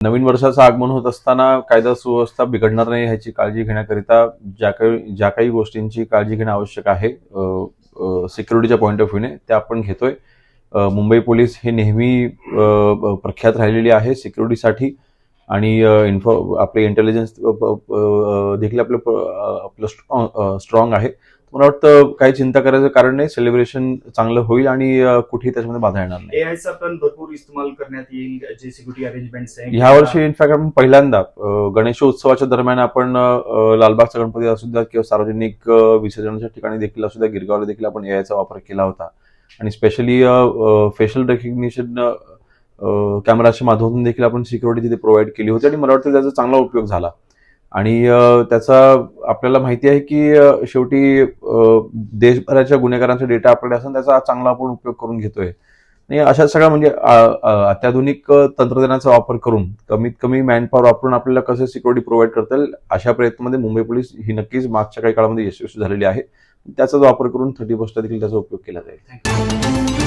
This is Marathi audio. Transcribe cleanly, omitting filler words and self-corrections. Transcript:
नवीन वर्षाचं आगमन होत असताना कायदा सुव्यवस्था बिघडणार नाही ह्याची काळजी घेण्याकरिता ज्या काही गोष्टींची काळजी घेणं आवश्यक आहे सिक्युरिटीच्या पॉईंट ऑफ व्ह्यूने त्या आपण घेतोय. मुंबई पोलीस हे नेहमी प्रख्यात राहिलेली आहे सिक्युरिटीसाठी आणि आपले इंटेलिजन्स देखील आपलं स्ट्रॉंग आहे. मला वाटतं काही चिंता करायचं कारण नाही. सेलिब्रेशन चांगलं होईल आणि कुठेही त्याच्यामध्ये बाधा येणार नाही. एआयचा पण भरपूर इस्तेमाल करण्यात येईल जे सिक्युरिटी अरेंजमेंट्स आहेत. ह्या वर्षी इनफॅक्ट आपण पहिल्यांदा गणेशोत्सवाच्या दरम्यान आपण लालबागचा गणपती असू द्या किंवा सार्वजनिक विसर्जनाच्या ठिकाणी देखील असू द्या गिरगावला देखील आपण एआयचा वापर केला होता आणि स्पेशली फेशियल रेकग्निशन कॅमेराच्या माध्यमातून देखील आपण सिक्युरिटी तिथे प्रोव्हाइड केली होती आणि मला वाटतं त्याचा चांगला उपयोग झाला. आणि त्याचा आपल्याला माहिती आहे की शेवटी देशभराच्या गुन्हेगारांचा डेटा आपल्याकडे असून त्याचा चांगला आपण उपयोग करून घेतोय आणि अशा सगळ्या म्हणजे अत्याधुनिक तंत्रज्ञानाचा वापर करून कमीत कमी मॅनपॉवर वापरून आपल्याला कसं सिक्युरिटी प्रोव्हाइड करता येईल अशा प्रयत्नामध्ये मुंबई पोलीस ही नक्कीच मागच्या काही काळामध्ये यशस्वी झालेली आहे. त्याचा वापर करून 31st देखील त्याचा उपयोग केला जाईल.